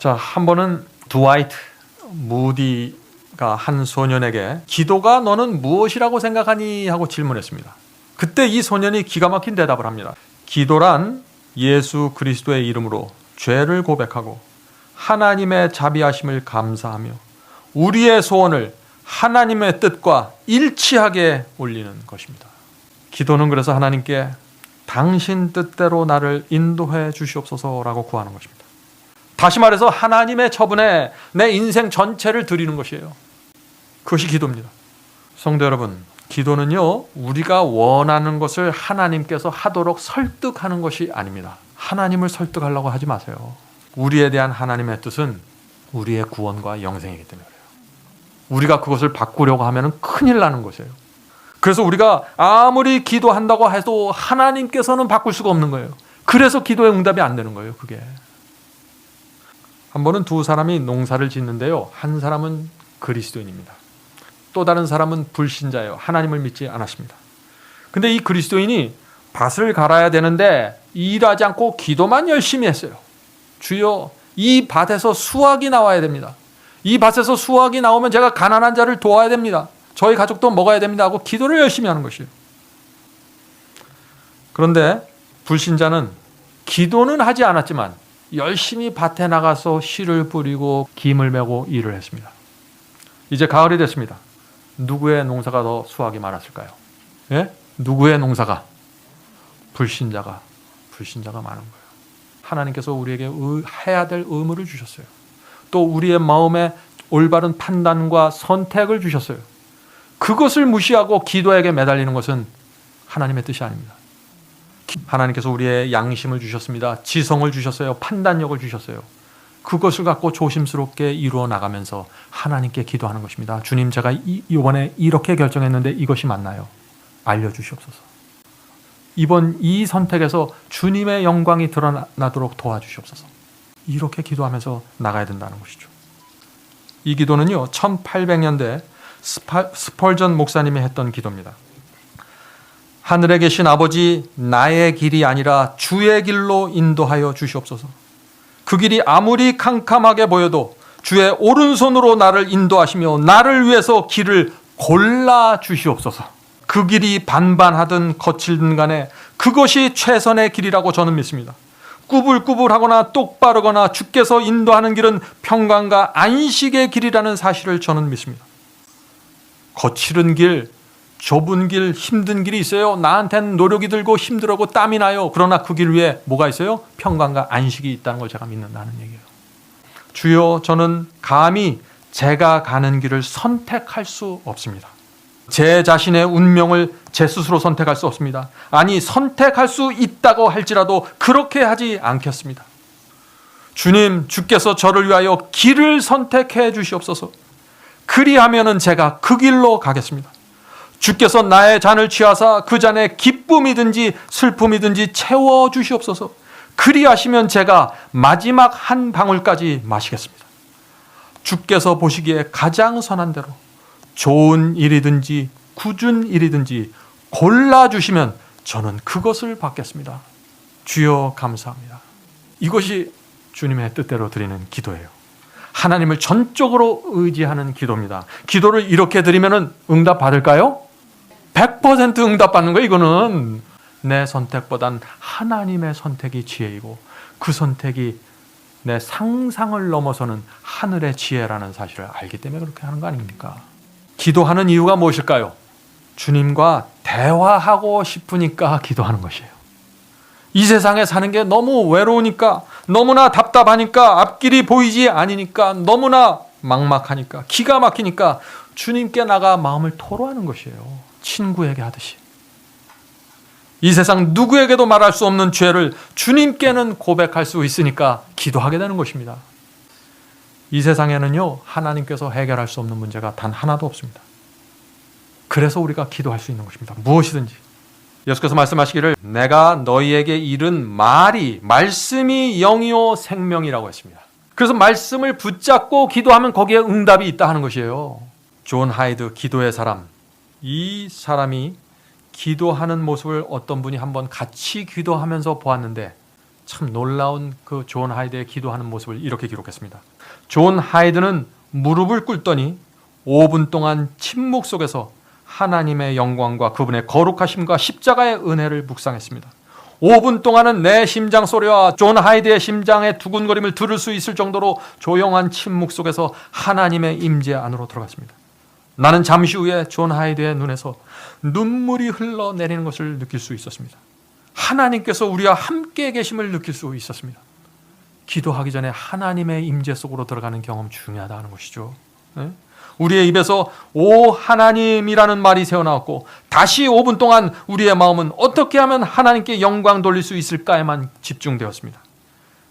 자, 한 번은 드와이트 무디가 한 소년에게 기도가 너는 무엇이라고 생각하니? 하고 질문했습니다. 그때 이 소년이 기가 막힌 대답을 합니다. 기도란 예수 그리스도의 이름으로 죄를 고백하고 하나님의 자비하심을 감사하며 우리의 소원을 하나님의 뜻과 일치하게 올리는 것입니다. 기도는 그래서 하나님께 당신 뜻대로 나를 인도해 주시옵소서라고 구하는 것입니다. 다시 말해서 하나님의 처분에 내 인생 전체를 드리는 것이에요. 그것이 기도입니다. 성도 여러분, 기도는요, 우리가 원하는 것을 하나님께서 하도록 설득하는 것이 아닙니다. 하나님을 설득하려고 하지 마세요. 우리에 대한 하나님의 뜻은 우리의 구원과 영생이기 때문에 그래요. 우리가 그것을 바꾸려고 하면 큰일 나는 것이에요. 그래서 우리가 아무리 기도한다고 해도 하나님께서는 바꿀 수가 없는 거예요. 그래서 기도의 응답이 안 되는 거예요. 그게. 한 번은 두 사람이 농사를 짓는데요. 한 사람은 그리스도인입니다. 또 다른 사람은 불신자예요. 하나님을 믿지 않았습니다. 근데 이 그리스도인이 밭을 갈아야 되는데 일하지 않고 기도만 열심히 했어요. 주여, 이 밭에서 수확이 나와야 됩니다. 이 밭에서 수확이 나오면 제가 가난한 자를 도와야 됩니다. 저희 가족도 먹어야 됩니다 하고 기도를 열심히 하는 것이에요. 그런데 불신자는 기도는 하지 않았지만 열심히 밭에 나가서 씨를 뿌리고 김을 메고 일을 했습니다. 이제 가을이 됐습니다. 누구의 농사가 더 수확이 많았을까요? 예? 누구의 농사가? 불신자가 많은 거예요. 하나님께서 우리에게 해야 될 의무를 주셨어요. 또 우리의 마음에 올바른 판단과 선택을 주셨어요. 그것을 무시하고 기도에게 매달리는 것은 하나님의 뜻이 아닙니다. 하나님께서 우리의 양심을 주셨습니다. 지성을 주셨어요. 판단력을 주셨어요. 그것을 갖고 조심스럽게 이루어 나가면서 하나님께 기도하는 것입니다. 주님, 제가 이번에 이렇게 결정했는데 이것이 맞나요? 알려주시옵소서. 이번 이 선택에서 주님의 영광이 드러나도록 도와주시옵소서. 이렇게 기도하면서 나가야 된다는 것이죠. 이 기도는요, 1800년대 스펄전 목사님이 했던 기도입니다. 하늘에 계신 아버지, 나의 길이 아니라 주의 길로 인도하여 주시옵소서. 그 길이 아무리 캄캄하게 보여도 주의 오른손으로 나를 인도하시며 나를 위해서 길을 골라 주시옵소서. 그 길이 반반하든 거칠든 간에 그것이 최선의 길이라고 저는 믿습니다. 꾸불꾸불하거나 똑바르거나 주께서 인도하는 길은 평강과 안식의 길이라는 사실을 저는 믿습니다. 거칠은 길, 좁은 길, 힘든 길이 있어요. 나한테는 노력이 들고 힘들고 땀이 나요. 그러나 그 길 위에 뭐가 있어요? 평강과 안식이 있다는 걸 제가 믿는다는 얘기예요. 주여, 저는 감히 제가 가는 길을 선택할 수 없습니다. 제 자신의 운명을 제 스스로 선택할 수 없습니다. 아니, 선택할 수 있다고 할지라도 그렇게 하지 않겠습니다. 주님, 주께서 저를 위하여 길을 선택해 주시옵소서. 그리하면은 제가 그 길로 가겠습니다. 주께서 나의 잔을 취하사 그 잔에 기쁨이든지 슬픔이든지 채워 주시옵소서. 그리하시면 제가 마지막 한 방울까지 마시겠습니다. 주께서 보시기에 가장 선한 대로 좋은 일이든지 굳은 일이든지 골라주시면 저는 그것을 받겠습니다. 주여, 감사합니다. 이것이 주님의 뜻대로 드리는 기도예요. 하나님을 전적으로 의지하는 기도입니다. 기도를 이렇게 드리면 응답 받을까요? 100% 응답 받는 거예요. 이거는 내 선택보단 하나님의 선택이 지혜이고 그 선택이 내 상상을 넘어서는 하늘의 지혜라는 사실을 알기 때문에 그렇게 하는 거 아닙니까? 기도하는 이유가 무엇일까요? 주님과 대화하고 싶으니까 기도하는 것이에요. 이 세상에 사는 게 너무 외로우니까, 너무나 답답하니까, 앞길이 보이지 않으니까, 너무나 막막하니까, 기가 막히니까 주님께 나가 마음을 토로하는 것이에요. 친구에게 하듯이. 이 세상 누구에게도 말할 수 없는 죄를 주님께는 고백할 수 있으니까 기도하게 되는 것입니다. 이 세상에는요, 하나님께서 해결할 수 없는 문제가 단 하나도 없습니다. 그래서 우리가 기도할 수 있는 것입니다. 무엇이든지. 예수께서 말씀하시기를 내가 너희에게 이른 말씀이 영이요 생명이라고 했습니다. 그래서 말씀을 붙잡고 기도하면 거기에 응답이 있다 하는 것이에요. 존 하이드, 기도의 사람. 이 사람이 기도하는 모습을 어떤 분이 한번 같이 기도하면서 보았는데 참 놀라운 그 존 하이드의 기도하는 모습을 이렇게 기록했습니다. 존 하이드는 무릎을 꿇더니 5분 동안 침묵 속에서 하나님의 영광과 그분의 거룩하심과 십자가의 은혜를 묵상했습니다. 5분 동안은 내 심장 소리와 존 하이드의 심장의 두근거림을 들을 수 있을 정도로 조용한 침묵 속에서 하나님의 임재 안으로 들어갔습니다. 나는 잠시 후에 존 하이드의 눈에서 눈물이 흘러내리는 것을 느낄 수 있었습니다. 하나님께서 우리와 함께 계심을 느낄 수 있었습니다. 기도하기 전에 하나님의 임재 속으로 들어가는 경험 중요하다는 것이죠. 우리의 입에서 오 하나님이라는 말이 새어나왔고 다시 5분 동안 우리의 마음은 어떻게 하면 하나님께 영광 돌릴 수 있을까에만 집중되었습니다.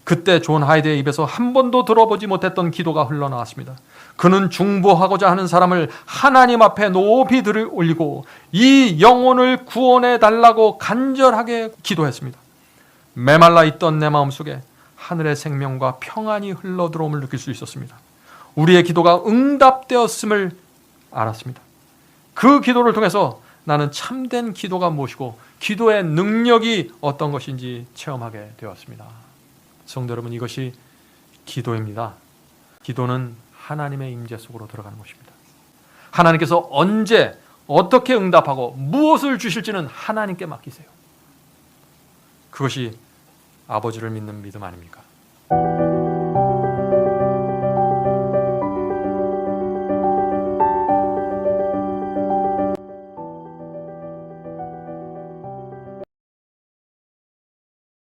그때 존 하이드의 입에서 한 번도 들어보지 못했던 기도가 흘러나왔습니다. 그는 중보하고자 하는 사람을 하나님 앞에 높이 들을 올리고 이 영혼을 구원해 달라고 간절하게 기도했습니다. 메말라 있던 내 마음속에 하늘의 생명과 평안이 흘러들어옴을 느낄 수 있었습니다. 우리의 기도가 응답되었음을 알았습니다. 그 기도를 통해서 나는 참된 기도가 무엇이고 기도의 능력이 어떤 것인지 체험하게 되었습니다. 성도 여러분, 이것이 기도입니다. 기도는 하나님의 임재 속으로 들어가는 것입니다. 하나님께서 언제 어떻게 응답하고 무엇을 주실지는 하나님께 맡기세요. 그것이 아버지를 믿는 믿음 아닙니까?